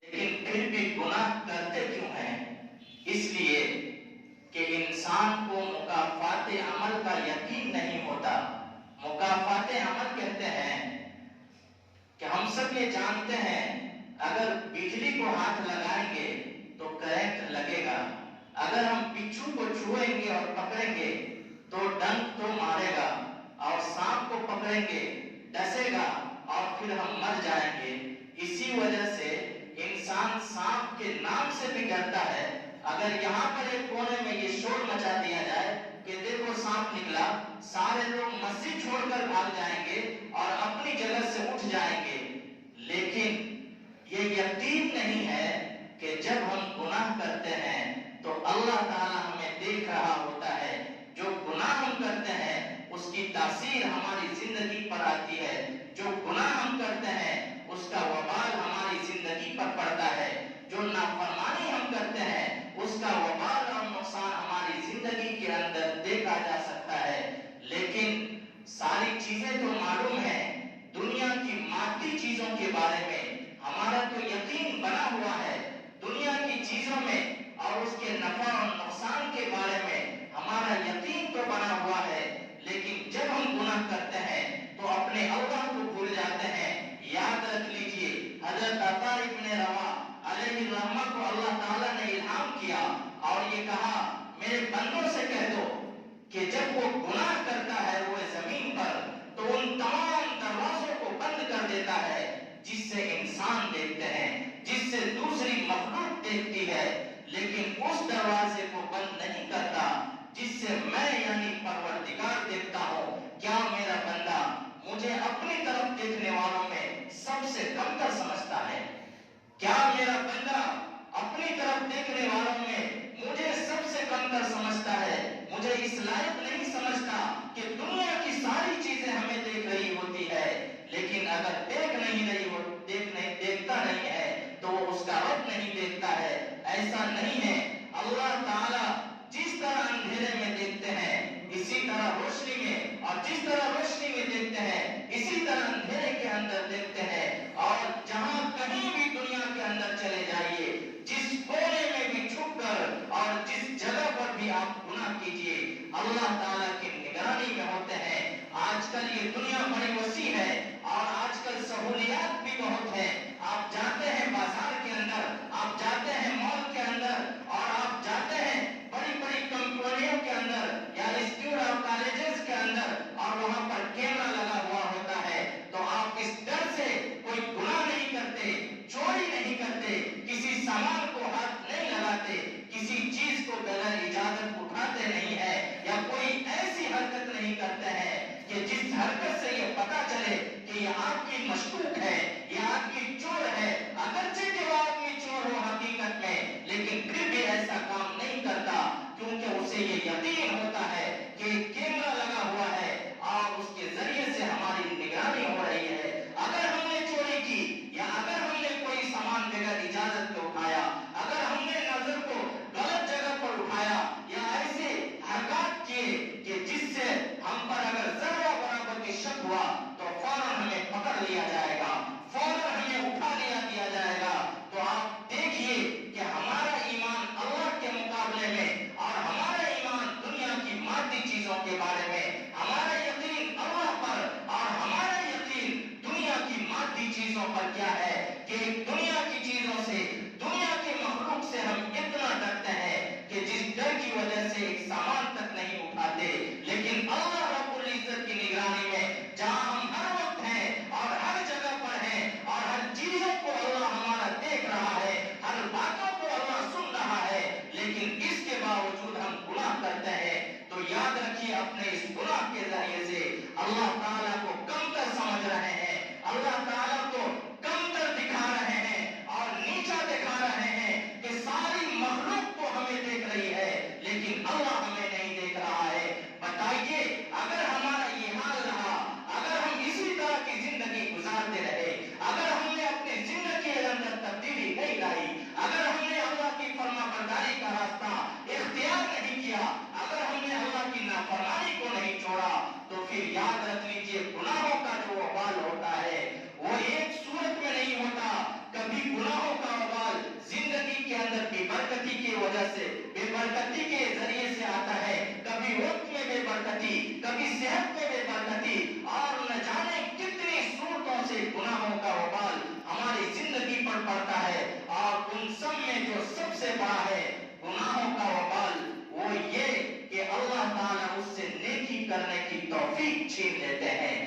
لیکن پھر بھی گناہ کرتے کیوں ہیں؟ اس لیے کہ انسان کو مکافات عمل کا یقین نہیں ہوتا۔ مکافات عمل کہتے ہیں کہ ہم سب یہ جانتے ہیں اگر بجلی کو ہاتھ لگائیں گے تو کرنٹ لگے گا، اگر ہم بچھو کو چھوئیں گے اور پکڑیں گے تو ڈنک تو مارے گا، اور سانپ کو پکڑیں گے ڈسے گا اور پھر ہم مر جائیں گے۔ اسی وجہ سے انسان سانپ کے نام سے بھی ڈرتا ہے۔ اگر یہاں پر ایک کونے میں یہ شور مچا دیا جائے کہ دیکھو سانپ نکلا، سارے لوگ مسجد چھوڑ کر بھاگ جائیں گے اور اپنی جگہ سے اٹھ جائیں گے۔ لیکن یہ یقین نہیں ہے کہ جب ہم گناہ کرتے ہیں تو اللہ تعالیٰ ہمیں دیکھ رہا ہوتا ہے۔ جو گناہ ہم کرتے ہیں اس کی تاثیر ہماری زندگی پر آتی ہے، جو گناہ ہم کرتے ہیں اس کا وبال ہماری زندگی پر پڑتا ہے، جو نافرمانی ہم کرتے ہیں اس کا وبال اور نقصان ہماری زندگی کے اندر دیکھا جا سکتا ہے۔ لیکن ساری چیزیں تو معلوم ہیں، دنیا کی مادی چیزوں کے بارے میں ہمارا تو یقین بنا ہوا ہے، دنیا کی چیزوں میں اور اس کے نفع اور نقصان کے بارے میں ہمارا یقین تو بنا ہوا ہے، لیکن جب ہم گناہ کرتے ہیں تو اپنے اللہ کو بھول جاتے ہیں۔ یاد رکھ لیجئے حضرت عطا ابن رواح علیہ الرحمہ کو اللہ تعالیٰ نے الہام کیا اور یہ کہا میرے بندوں سے کہہ دو کہ جب وہ گناہ کرتا ہے وہ زمین پر تو ان تمام دروازوں کو بند کر دیتا ہے جس سے انسان دیکھتے ہیں، جس سے دوسری مخلوق دیکھتی ہے، لیکن اس دروازے کو بند نہیں کرتا جس سے میں یعنی پروردگار دیکھتا ہوں۔ کیا میرا بندہ مجھے اپنی طرف دیکھنے والوں میں سب سے کمتر سمجھتا ہے؟ کیا میرا بندہ اپنی طرف دیکھنے والوں میں مجھے سب سے کمتر سمجھتا ہے؟ مجھے اس لائق نہیں سمجھتا کہ دنیا کی ساری چیزیں ہمیں دیکھ رہی ہوتی ہے، لیکن اگر دیکھتا نہیں ہے تو وہ اس کا رب نہیں دیکھتا ہے۔ ایسا نہیں ہے، اللہ تعالیٰ جس طرح اندھیرے میں دیکھتے ہیں اسی طرح روشنی میں، اور جس طرح روشنی میں دیکھتے ہیں اسی طرح اندھیرے کے اندر دیکھتے ہیں۔ اور جہاں کہیں بھی دنیا کے اندر چلے جائیے، جس کونے میں بھی چھپ کر اور جس جگہ پر بھی آپ گناہ کیجئے، اللہ تعالیٰ کی نگرانی میں ہوتے ہیں۔ آج کل یہ دنیا بڑی وسیع ہے اور آج کل سہولیات بھی بہت ہیں۔ آپ جاتے ہیں بازار کے اندر، آپ جاتے ہیں مال کے اندر، اور آپ جاتے ہیں بڑی بڑی کمپنیوں کے اندر یا انسٹیٹیوٹ اور کالجز کے اندر، اور وہاں پر کیمرہ لگا ہوا ہوتا ہے، تو آپ اس ڈر سے کوئی گناہ نہیں کرتے، چوری نہیں کرتے، کسی سامان کو ہاتھ نہیں لگاتے، کسی چیز کو بغیر اجازت اٹھاتے نہیں ہے، یا کوئی ایسی حرکت نہیں کرتے ہیں کہ جس حرکت سے یہ پتا چلے کہ یہ آپ کی مشکوک ہے، یہ آپ کی چور ہے، اگرچہ کہ وہ آدمی چور ہو حقیقت میں، لیکن پھر بھی ایسا کام نہیں کرتا، کیونکہ اسے یہ یقین ہوتا ہے کہ کیمرہ لگا ہوا ہے اور اس کے ذریعے سے ہماری نگرانی ہو رہی ہے۔ اگر ہم نے چوری کی، یا اگر ہم نے کوئی سامان بغیر اجازت کے اٹھایا، اگر ہم نے نظر کو غلط جگہ پر اٹھایا، یا ایسے حرکات کیے کہ جس سے ہم پر اگر ذرہ برابر کی شک ہوا تو فوراً ہمیں پکڑ لیا جائے گا، فوراً ہمیں اٹھا لیا جائے گا، تو آپ دیکھیے کہ ہمارا ایمان اللہ کے مقابلے میں اور ہمارا ایمان دنیا کی مادی چیزوں کے بارے میں، ہمارا یقین اللہ پر اور ہمارا یقین دنیا کی مادی چیزوں پر کیا ہے کہ دنیا کی چیزوں سے، دنیا کے مخلوق سے ہم اتنا ڈرتے ہیں کہ جس ڈر کی وجہ سے ایک سامان تک نہیں اٹھاتے، لیکن اللہ رب العزت کی نگرانی میں جہاں ہم ہر وقت ہیں اور ہر جگہ پر ہیں اور ہر چیزوں کو اللہ ہمارا دیکھ رہا ہے، ہر باتوں کو اللہ سن رہا ہے، لیکن اس کے باوجود ہم گناہ کرتے ہیں، تو یاد رکھیے اپنے اس گناہ کے ذریعے سے اللہ تعالیٰ کو کمتر سمجھ رہے ہیں، اللہ تعالیٰ کو کمتر دکھا رہے ہیں اور نیچا دکھا رہے ہیں کہ ساری مخلوق تو ہمیں دیکھ رہی ہے لیکن اللہ ہمیں نہیں دیکھ جانے کتنی صورتوں سے گناہوں کا وبال ہماری زندگی پر پڑتا ہے، اور ان سب میں جو سب سے بڑا ہے گناہوں کا وبال، وہ یہ کہ اللہ تعالیٰ اس سے نیکی کرنے کی توفیق چھین لیتے ہیں۔